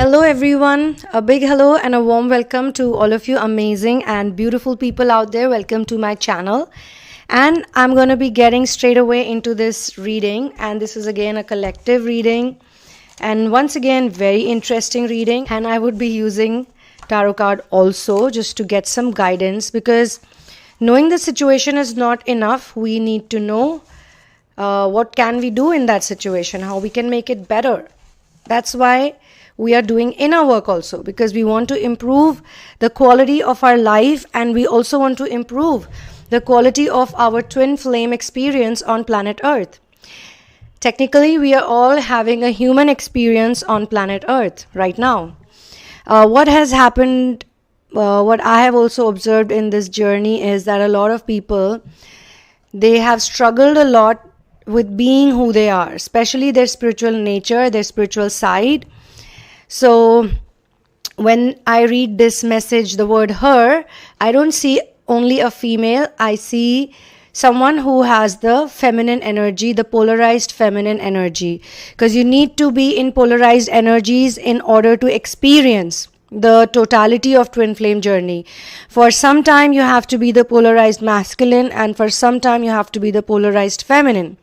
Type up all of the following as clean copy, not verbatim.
Hello everyone, a big hello and a warm welcome to all of you amazing and beautiful people out there. Welcome to my channel. And I'm going to be getting straight away into this reading, and this is again a collective reading and once again very interesting reading, and I would be using tarot card also just to get some guidance, because knowing the situation is not enough. We need to know what can we do in that situation, how we can make it better. That's why we are doing inner work also, because we want to improve the quality of our life, and we also want to improve the quality of our twin flame experience on planet Earth. Technically, we are all having a human experience on planet Earth right now. What has happened, what I have also observed in this journey is that a lot of people, they have struggled a lot with being who they are, especially their spiritual nature, their spiritual side. So when I read this message, the word her, I don't see only a female. I see someone who has the feminine energy, the polarized feminine energy, because you need to be in polarized energies in order to experience the totality of twin flame journey. For some time you have to be the polarized masculine, and for some time you have to be the polarized feminine,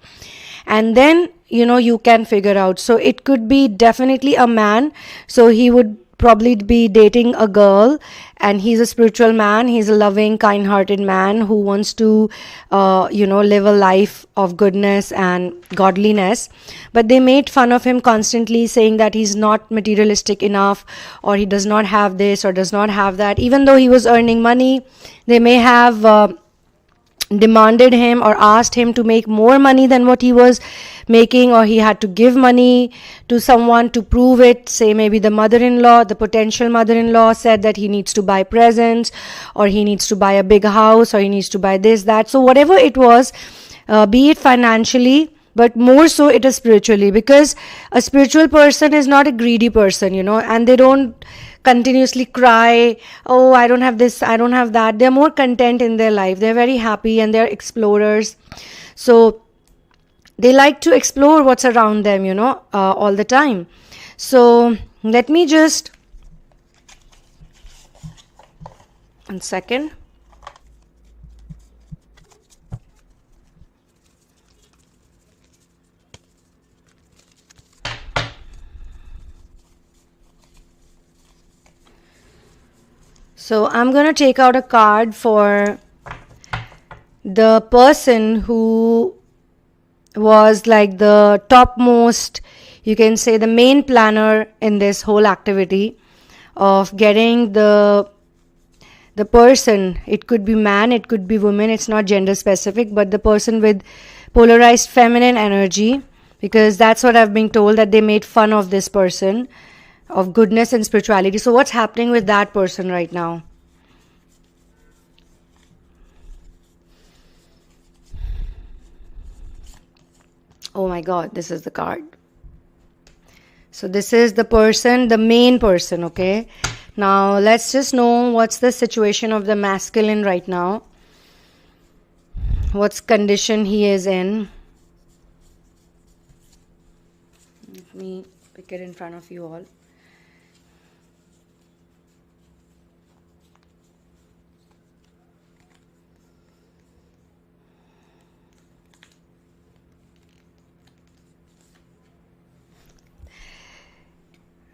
and then you can figure out. So it could be definitely a man, so he would probably be dating a girl, and he's a spiritual man, he's a loving, kind-hearted man who wants to live a life of goodness and godliness, but they made fun of him constantly, saying that he's not materialistic enough, or he does not have this or does not have that. Even though he was earning money, they may have demanded him or asked him to make more money than what he was making, or he had to give money to someone to prove it. Say maybe the mother-in-law, the potential mother-in-law said that he needs to buy presents, or he needs to buy a big house, or he needs to buy this, that. So whatever it was, be it financially, but more so it is spiritually, because a spiritual person is not a greedy person, and they don't continuously cry, oh, I don't have this, I don't have that. They're more content in their life. They're very happy, and they're explorers. So they like to explore what's around them, all the time. So let me just, 1 second. So I'm going to take out a card for the person who was like the topmost, you can say the main planner in this whole activity of getting the person. It could be man, it could be woman, it's not gender specific, but the person with polarized feminine energy, because that's what I've been told, that they made fun of this person of goodness and spirituality. So what's happening with that person right now? Oh my God, this is the card. So this is the person, the main person, okay? Now let's just know what's the situation of the masculine right now. What's condition he is in. Let me pick it in front of you all.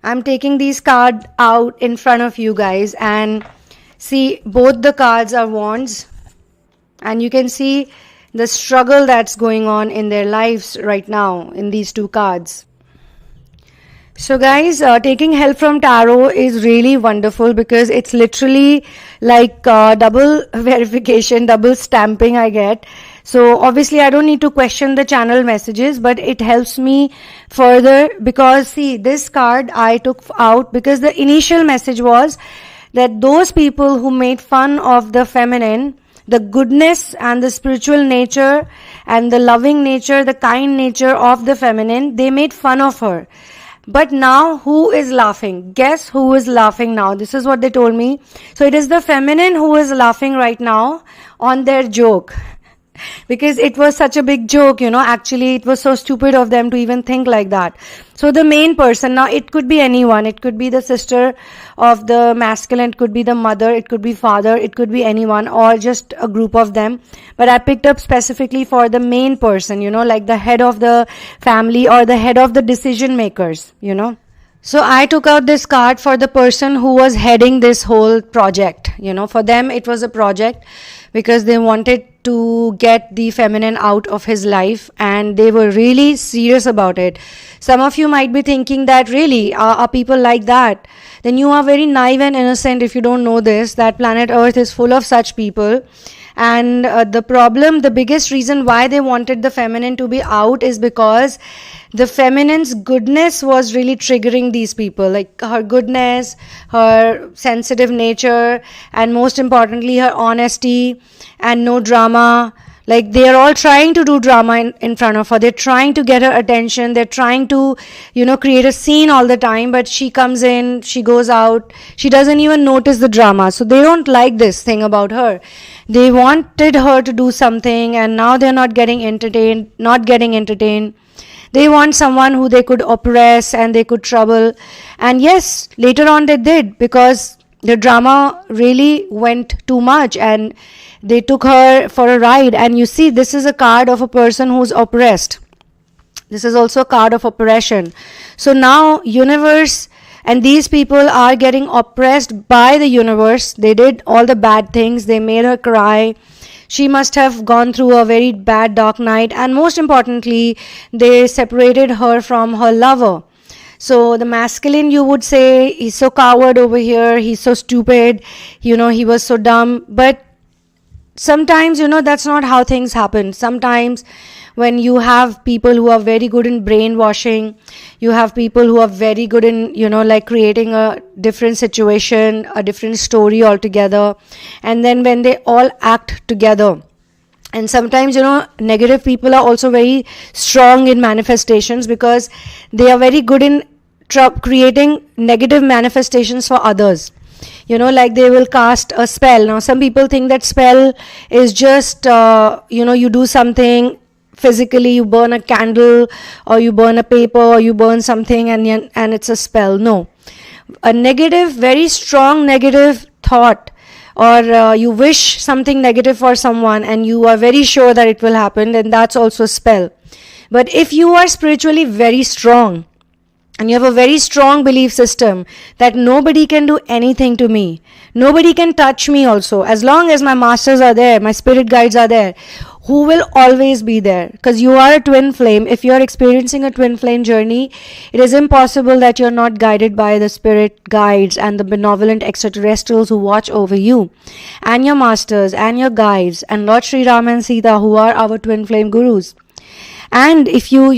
I'm taking these cards out in front of you guys, and see, both the cards are wands, and you can see the struggle that's going on in their lives right now in these two cards. So guys, taking help from tarot is really wonderful, because it's literally like double verification, double stamping I get. So obviously I don't need to question the channel messages, but it helps me further, because see, this card I took out because the initial message was that those people who made fun of the feminine, the goodness and the spiritual nature and the loving nature, the kind nature of the feminine, they made fun of her. But now who is laughing? Guess who is laughing now? This is what they told me. So it is the feminine who is laughing right now on their joke. because it was such a big joke, actually it was so stupid of them to even think like that. So the main person, now it could be anyone, it could be the sister of the masculine, it could be the mother, it could be father, it could be anyone, or just a group of them, but I picked up specifically for the main person, like the head of the family or the head of the decision makers. So I took out this card for the person who was heading this whole project. For them it was a project because they wanted to get the feminine out of his life, and they were really serious about it. Some of you might be thinking that really, are people like that? Then you are very naive and innocent if you don't know this, that planet Earth is full of such people. And the biggest reason why they wanted the feminine to be out is because the feminine's goodness was really triggering these people, like her goodness, her sensitive nature, and most importantly her honesty and no drama. Like they are all trying to do drama in front of her. They're trying to get her attention. They're trying to, create a scene all the time. But she comes in, she goes out. She doesn't even notice the drama. So they don't like this thing about her. They wanted her to do something, and now they're not getting entertained. They want someone who they could oppress and they could trouble. And yes, later on they did, because the drama really went too much and they took her for a ride. And you see, this is a card of a person who's oppressed. This is also a card of oppression. So now universe and these people are getting oppressed by the universe. They did all the bad things. They made her cry. She must have gone through a very bad dark night. And most importantly, they separated her from her lover. So the masculine, you would say, he's so coward over here. He's so stupid. He was so dumb. But sometimes, that's not how things happen. Sometimes when you have people who are very good in brainwashing, you have people who are very good in, like creating a different situation, a different story altogether. And then when they all act together, and sometimes, negative people are also very strong in manifestations because they are very good in creating negative manifestations for others. Like they will cast a spell. Now, some people think that spell is just, you do something physically, you burn a candle or you burn a paper or you burn something and it's a spell. No. A negative, very strong negative thought, or you wish something negative for someone and you are very sure that it will happen, then that's also a spell. But if you are spiritually very strong and you have a very strong belief system that nobody can do anything to me, nobody can touch me also, as long as my masters are there, my spirit guides are there, who will always be there, because you are a twin flame. If you are experiencing a twin flame journey, it is impossible that you're not guided by the spirit guides and the benevolent extraterrestrials who watch over you, and your masters and your guides, and Lord Sri Ram and Sita, who are our twin flame gurus. And if you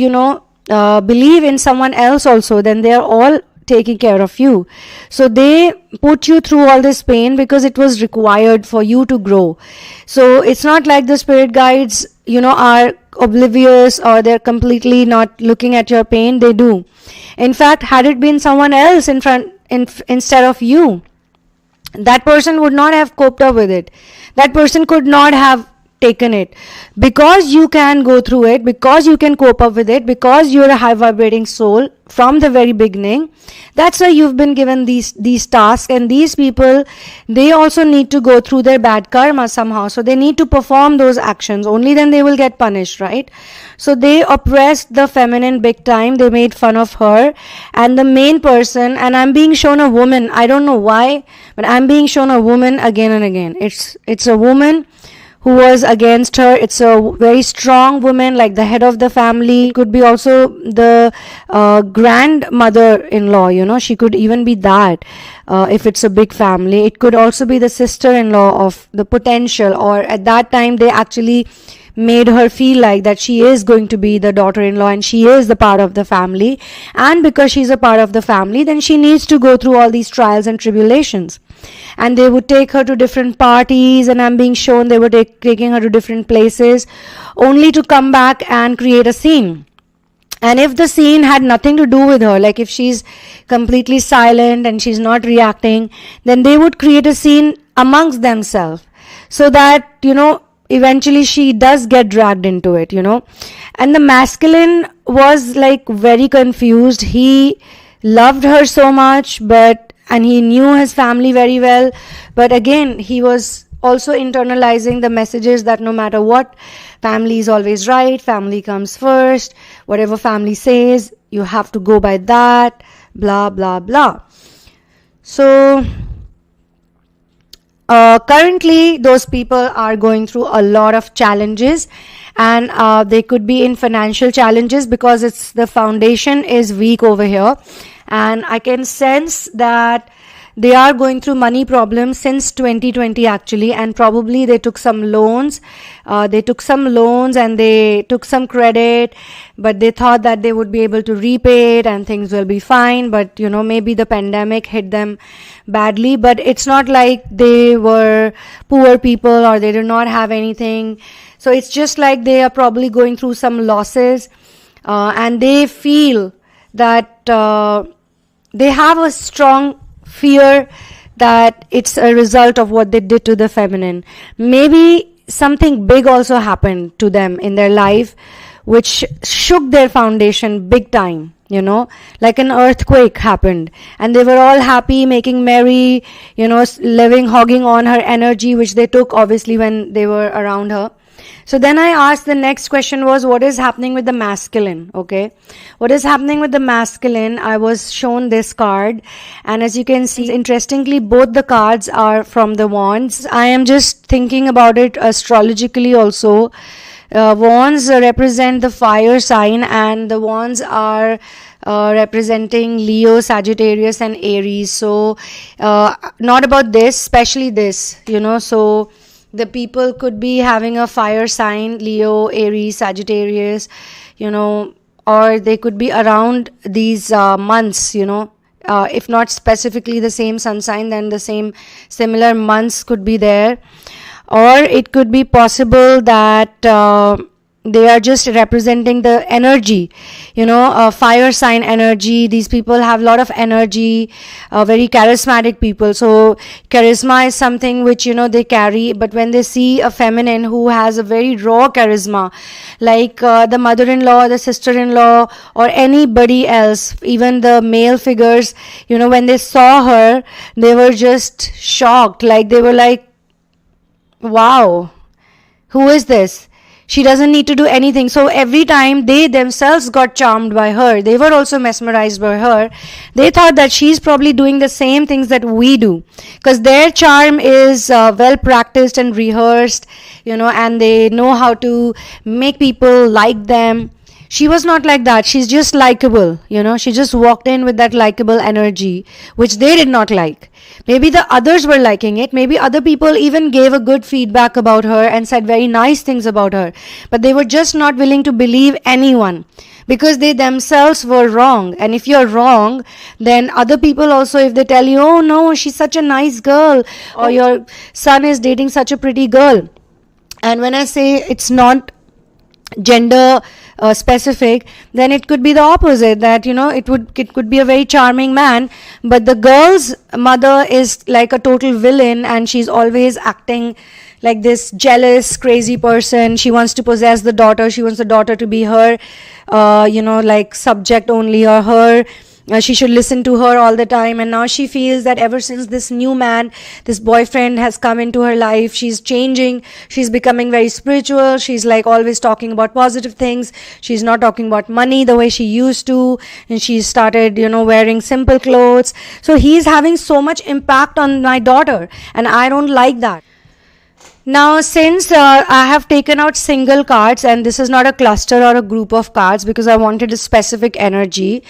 believe in someone else also, then they are all taking care of you. So they put you through all this pain because it was required for you to grow. So it's not like the spirit guides, are oblivious or they're completely not looking at your pain. They do. In fact, had it been someone else instead of you, that person would not have coped up with it. That person could not have taken it. Because you can go through it, because you can cope up with it, because you're a high vibrating soul from the very beginning, that's why you've been given these tasks. And these people, they also need to go through their bad karma somehow, so they need to perform those actions. Only then they will get punished, right? So they oppressed the feminine big time. They made fun of her. And the main person, and I'm being shown a woman, I don't know why, but I'm being shown a woman again and again. It's a woman who was against her. It's a very strong woman, like the head of the family. It could be also the grandmother-in-law, she could even be that if it's a big family. It could also be the sister-in-law of the potential, or at that time they actually made her feel like that she is going to be the daughter-in-law and she is the part of the family. And because she's a part of the family, then she needs to go through all these trials and tribulations. And they would take her to different parties, and I'm being shown they were taking her to different places only to come back and create a scene. And if the scene had nothing to do with her, like if she's completely silent and she's not reacting, then they would create a scene amongst themselves, so that, eventually she does get dragged into it, and the masculine was like very confused. He loved her so much, and he knew his family very well, but again he was also internalizing the messages that no matter what, family is always right, family comes first, whatever family says, you have to go by that, blah blah blah. So currently those people are going through a lot of challenges, and they could be in financial challenges because the foundation is weak over here, and I can sense that they are going through money problems since 2020 actually, and probably they took some loans. And they took some credit, but they thought that they would be able to repay it and things will be fine. But maybe the pandemic hit them badly. But it's not like they were poor people or they did not have anything. So it's just like they are probably going through some losses, and they feel that they have a strong fear that it's a result of what they did to the feminine. Maybe something big also happened to them in their life which shook their foundation big time, like an earthquake happened, and they were all happy, making merry, living, hogging on her energy, which they took obviously when they were around her. So then I asked, the next question was, what is happening with the masculine? Okay, what is happening with the masculine? I was shown this card, and as you can see, interestingly, both the cards are from the wands. I am just thinking about it astrologically also. Wands represent the fire sign, and the wands are representing Leo, Sagittarius and Aries. So not about this, especially this, so the people could be having a fire sign, Leo, Aries, Sagittarius, or they could be around these months, if not specifically the same sun sign, then the similar months could be there. Or it could be possible that they are just representing the energy, fire sign energy. These people have a lot of energy, very charismatic people. So charisma is something which, they carry, but when they see a feminine who has a very raw charisma, like the mother-in-law, the sister-in-law, or anybody else, even the male figures, when they saw her, they were just shocked. Like they were like, wow, who is this? She doesn't need to do anything. So every time they themselves got charmed by her, they were also mesmerized by her. They thought that she's probably doing the same things that we do, because their charm is well practiced and rehearsed, and they know how to make people like them. She was not like that. She's just likable, she just walked in with that likable energy, which they did not like. Maybe the others were liking it. Maybe other people even gave a good feedback about her and said very nice things about her. But they were just not willing to believe anyone, because they themselves were wrong. And if you're wrong, then other people also, if they tell you, oh no, she's such a nice girl, or your son is dating such a pretty girl. And when I say it's not gender specific, then it could be the opposite, that it could be a very charming man, but the girl's mother is like a total villain, and she's always acting like this jealous, crazy person. She wants to possess the daughter. She wants the daughter to be her, like subject only, or her. She should listen to her all the time. And now she feels that ever since this new man, this boyfriend has come into her life, she's changing. She's becoming very spiritual. She's like always talking about positive things. She's not talking about money the way she used to. And she started, wearing simple clothes. So he's having so much impact on my daughter. And I don't like that. Now, since I have taken out single cards, and this is not a cluster or a group of cards, because I wanted a specific energy.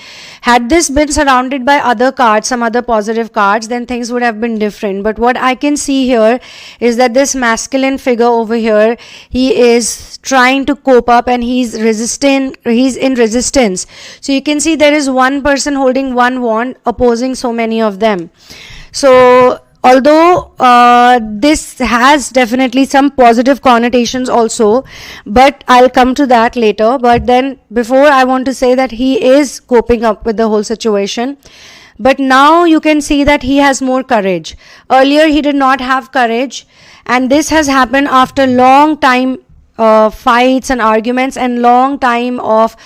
Had this been surrounded by other cards, some other positive cards, then things would have been different. But what I can see here is that this masculine figure over here, he is trying to cope up, and he's in resistance. So you can see there is one person holding one wand opposing so many of them. So although this has definitely some positive connotations also, but I'll come to that later. But then before, I want to say that he is coping up with the whole situation. But now you can see that he has more courage. Earlier he did not have courage, And this has happened after long time fights and arguments and long term of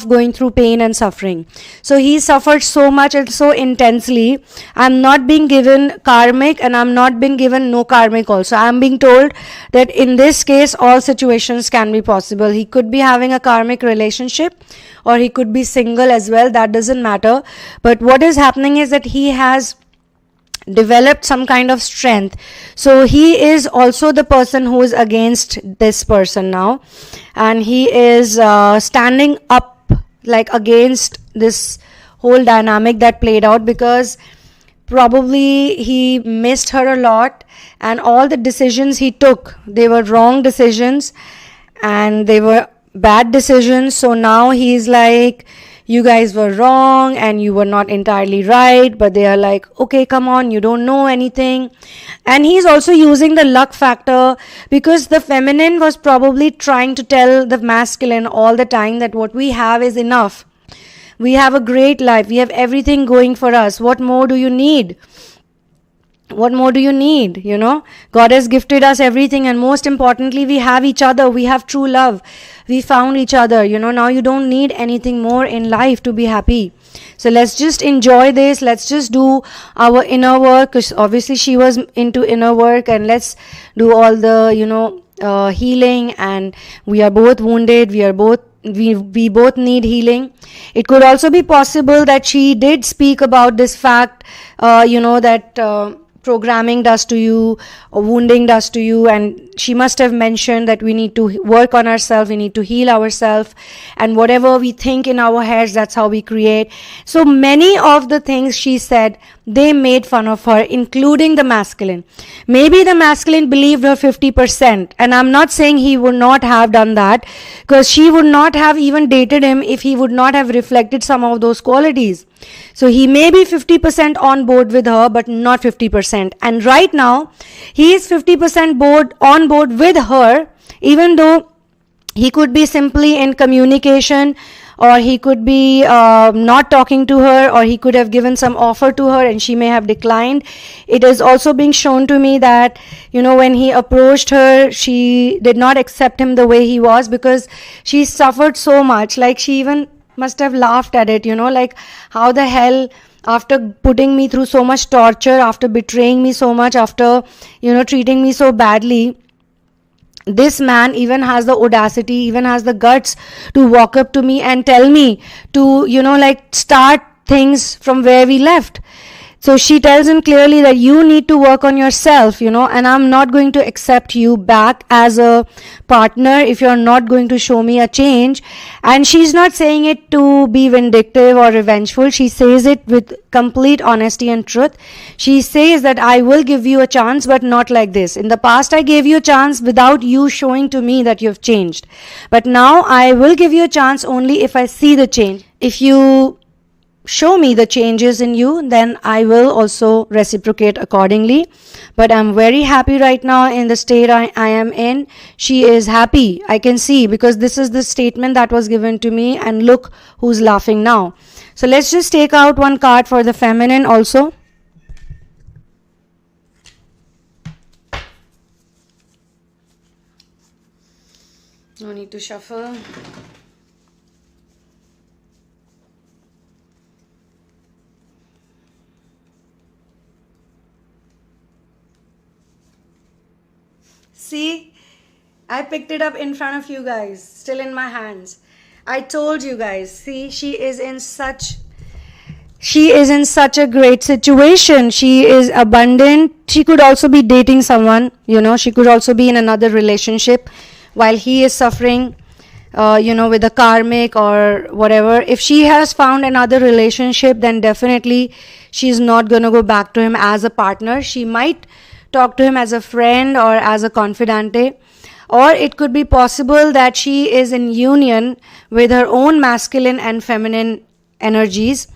going through pain and suffering. So he suffered so much and so intensely. I'm not being given karmic, and I'm not being given no karmic also. I'm being told that in this case all situations can be possible. He could be having a karmic relationship, or he could be single as well. That doesn't matter. But what is happening is that he has developed some kind of strength. So he is also the person who is against this person now, and he is standing up like against this whole dynamic that played out, because probably he missed her a lot, and all the decisions he took, they were wrong decisions and they were bad decisions. So now he's like, you guys were wrong and you were not entirely right. But they are like, okay, come on, you don't know anything. And he's also using the luck factor, because the feminine was probably trying to tell the masculine all the time that what we have is enough. We have a great life. We have everything going for us. What more do you need? What more do you need? You know, God has gifted us everything, and most importantly, we have each other. We have true love. We found each other. You know, now you don't need anything more in life to be happy. So let's just enjoy this. Let's just do our inner work, because obviously she was into inner work, and let's do all the, healing. And we are both wounded. We both need healing. It could also be possible that she did speak about this fact, that programming does to you, or wounding does to you, and she must have mentioned that we need to work on ourselves, we need to heal ourselves, and whatever we think in our heads, that's how we create. So many of the things she said, they made fun of her, including the masculine. Maybe the masculine believed her 50%, and I'm not saying he would not have done that, because she would not have even dated him if he would not have reflected some of those qualities. So he may be 50% on board with her, but not 50%. And right now, he is 50% on board with her, even though he could be simply in communication, or he could be not talking to her, or he could have given some offer to her and she may have declined. It is also being shown to me that, when he approached her, she did not accept him the way he was, because she suffered so much. Like, she even must have laughed at it, like, how the hell, after putting me through so much torture, after betraying me so much, after, treating me so badly, this man even has the audacity, even has the guts to walk up to me and tell me to, start things from where we left. So she tells him clearly that you need to work on yourself, and I'm not going to accept you back as a partner if you're not going to show me a change. And she's not saying it to be vindictive or revengeful. She says it with complete honesty and truth. She says that I will give you a chance, but not like this. In the past, I gave you a chance without you showing to me that you've changed. But now I will give you a chance only if I see the change. If you show me the changes in you, then I will also reciprocate accordingly. But I'm very happy right now in the state I am in. She is happy, I can see, because this is the statement that was given to me, and look who's laughing now. So let's just take out one card for the feminine also. No need to shuffle. See, I picked it up in front of you guys, still in my hands. I told you guys, see, she is in such a great situation. She is abundant. She could also be dating someone, she could also be in another relationship while he is suffering, with a karmic or whatever. If she has found another relationship, then definitely she's not going to go back to him as a partner. She might talk to him as a friend or as a confidante, or it could be possible that she is in union with her own masculine and feminine energies,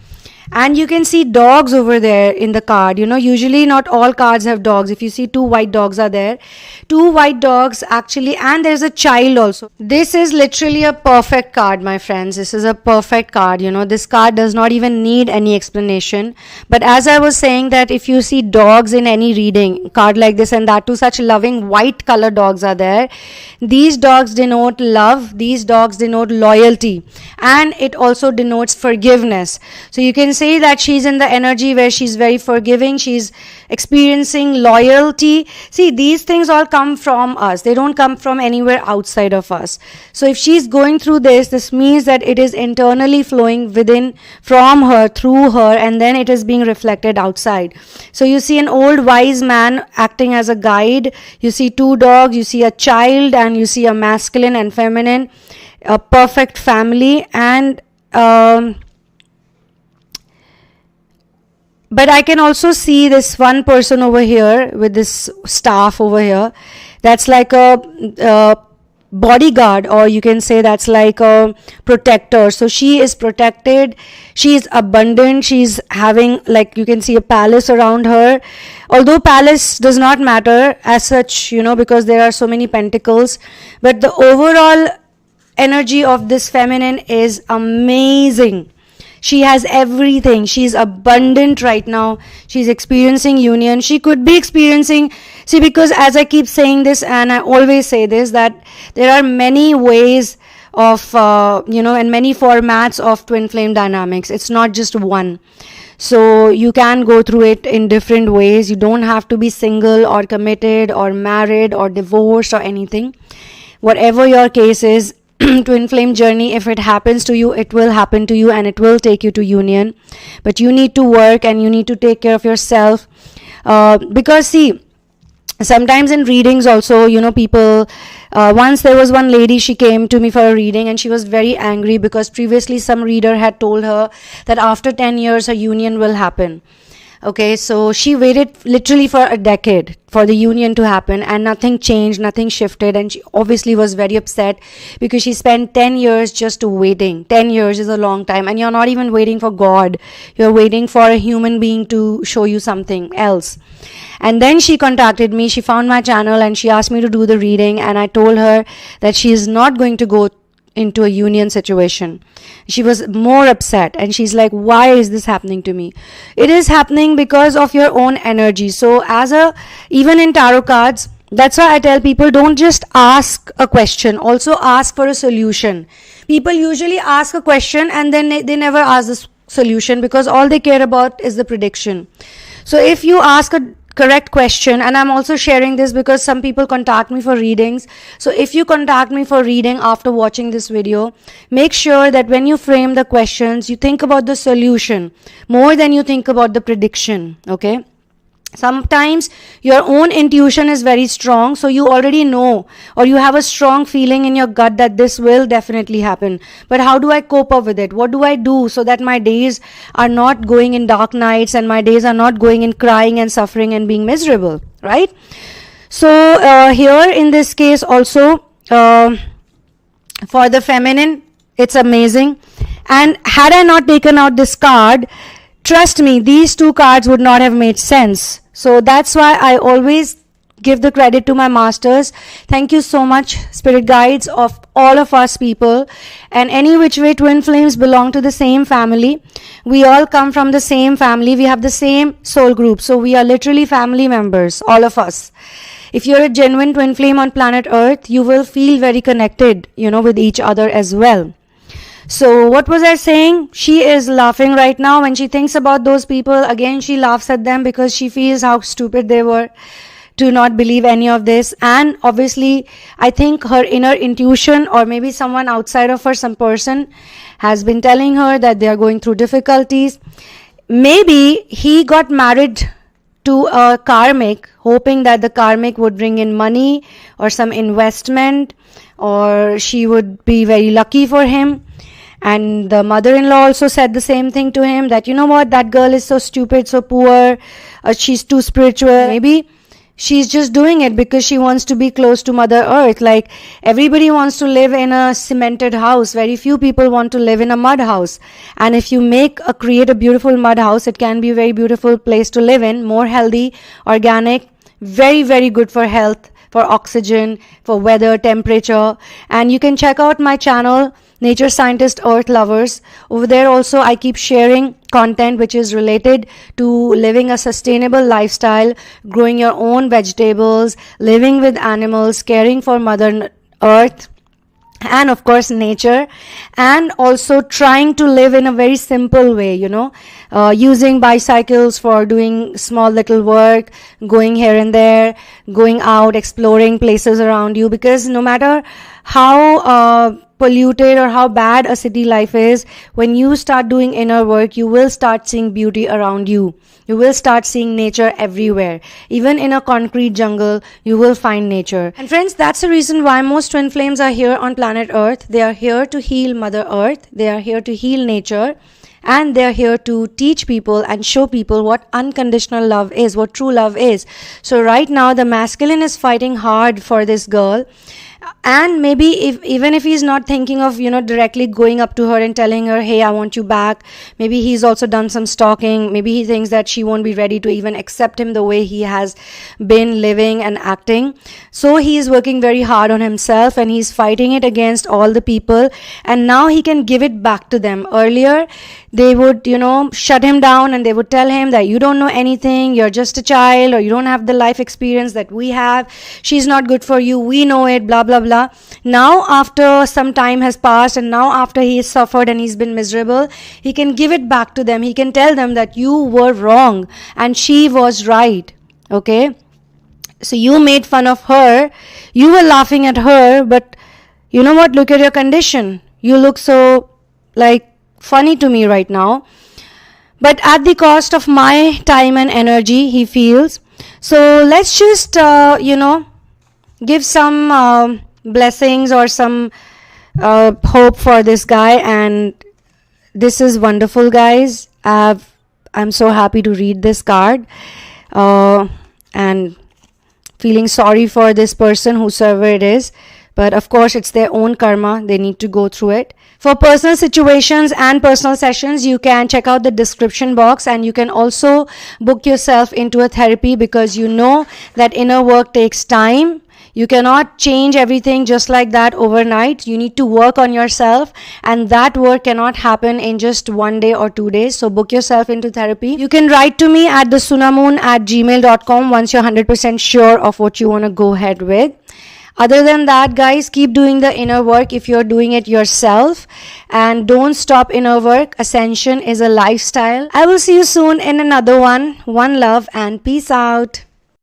And you can see dogs over there in the card. Usually not all cards have dogs. If you see, 2 white dogs are there, 2 white dogs actually, and there's a child also. This is literally a perfect card, my friends. This is a perfect card. This card does not even need any explanation. But as I was saying, that if you see dogs in any reading card like this, and that too such loving white color dogs are there, these dogs denote love, these dogs denote loyalty, and it also denotes forgiveness. So you can say that she's in the energy where she's very forgiving, she's experiencing loyalty. See, these things all come from us, they don't come from anywhere outside of us. So if she's going through this means that it is internally flowing within, from her, through her, and then it is being reflected outside. So you see an old wise man acting as a guide, you see 2 dogs, you see a child, and you see a masculine and feminine, a perfect family. And but I can also see this one person over here with this staff over here. That's like a bodyguard, or you can say that's like a protector. So she is protected, she is abundant, she's having, like, you can see a palace around her. Although palace does not matter as such, because there are so many pentacles, but the overall energy of this feminine is amazing. She has everything. She's abundant right now. She's experiencing union. She could be experiencing, see, because as I keep saying this, and I always say this, that there are many ways of, and many formats of twin flame dynamics. It's not just one. So you can go through it in different ways. You don't have to be single or committed or married or divorced or anything. Whatever your case is, twin flame journey, if it happens to you, it will happen to you, and it will take you to union. But you need to work, and you need to take care of yourself, because see, sometimes in readings also, people, once there was one lady, she came to me for a reading, and she was very angry because previously some reader had told her that after 10 years her union will happen. Okay, so she waited literally for a decade for the union to happen, and nothing changed, nothing shifted, and she obviously was very upset because she spent 10 years just waiting. 10 years is a long time, and you're not even waiting for God, you're waiting for a human being to show you something else. And then she contacted me, she found my channel, and she asked me to do the reading, and I told her that she is not going to go into a union situation. She was more upset, and she's like, why is this happening to me? It is happening because of your own energy. So even in tarot cards, that's why I tell people, don't just ask a question, also ask for a solution. People usually ask a question and then they never ask the solution, because all they care about is the prediction. So if you ask a correct question, and I'm also sharing this because some people contact me for readings. So if you contact me for reading after watching this video, make sure that when you frame the questions, you think about the solution more than you think about the prediction. Okay? Sometimes your own intuition is very strong, so you already know, or you have a strong feeling in your gut that this will definitely happen. But how do I cope up with it? What do I do so that my days are not going in dark nights, and my days are not going in crying and suffering and being miserable, right? So here in this case also, for the feminine, it's amazing. And had I not taken out this card, trust me, these 2 cards would not have made sense. So that's why I always give the credit to my masters. Thank you so much, spirit guides of all of us people. And any which way, twin flames belong to the same family. We all come from the same family. We have the same soul group. So we are literally family members, all of us. If you're a genuine twin flame on planet Earth, you will feel very connected, with each other as well. So what was I saying? She is laughing right now. When she thinks about those people, again, she laughs at them because she feels how stupid they were to not believe any of this. And obviously, I think her inner intuition, or maybe someone outside of her, some person, has been telling her that they are going through difficulties. Maybe he got married to a karmic, hoping that the karmic would bring in money or some investment, or she would be very lucky for him. And the mother-in-law also said the same thing to him, that, you know what, that girl is so stupid, so poor, she's too spiritual. Maybe she's just doing it because she wants to be close to Mother Earth. Like, everybody wants to live in a cemented house. Very few people want to live in a mud house. And if you create a beautiful mud house, it can be a very beautiful place to live in. More healthy, organic, very, very good for health, for oxygen, for weather, temperature. And you can check out my channel, Nature Scientist Earth Lovers. Over there also I keep sharing content which is related to living a sustainable lifestyle, growing your own vegetables, living with animals, caring for Mother Earth, and of course nature, and also trying to live in a very simple way, using bicycles for doing small little work, going here and there, going out, exploring places around you, because no matter how polluted or how bad a city life is, when you start doing inner work, you will start seeing beauty around you. You will start seeing nature everywhere. Even in a concrete jungle, you will find nature. And friends, that's the reason why most twin flames are here on planet Earth. They are here to heal Mother Earth. They are here to heal nature. And they're here to teach people and show people what unconditional love is, what true love is. So right now, the masculine is fighting hard for this girl. And maybe even if he's not thinking of directly going up to her and telling her, hey, I want you back, maybe he's also done some stalking. Maybe he thinks that she won't be ready to even accept him the way he has been living and acting. So he's working very hard on himself, and he's fighting it against all the people, and now he can give it back to them. Earlier they would shut him down, and they would tell him that you don't know anything, you're just a child, or you don't have the life experience that we have, she's not good for you, we know it, blah blah blah. Now after some time has passed, and now after he has suffered and he's been miserable, he can give it back to them. He can tell them that you were wrong and she was right. Okay, so you made fun of her, you were laughing at her, but you know what, look at your condition, you look so funny to me right now, but at the cost of my time and energy, he feels. So let's just give some blessings or some hope for this guy. And this is wonderful, guys. I'm so happy to read this card, and feeling sorry for this person, whosoever it is. But of course, it's their own karma. They need to go through it. For personal situations and personal sessions, you can check out the description box, and you can also book yourself into a therapy, because you know that inner work takes time. You cannot change everything just like that overnight. You need to work on yourself, and that work cannot happen in just 1 day or 2 days. So book yourself into therapy. You can write to me at thesunamoon@gmail.com once you're 100% sure of what you want to go ahead with. Other than that, guys, keep doing the inner work if you're doing it yourself, and don't stop inner work. Ascension is a lifestyle. I will see you soon in another one. One love and peace out.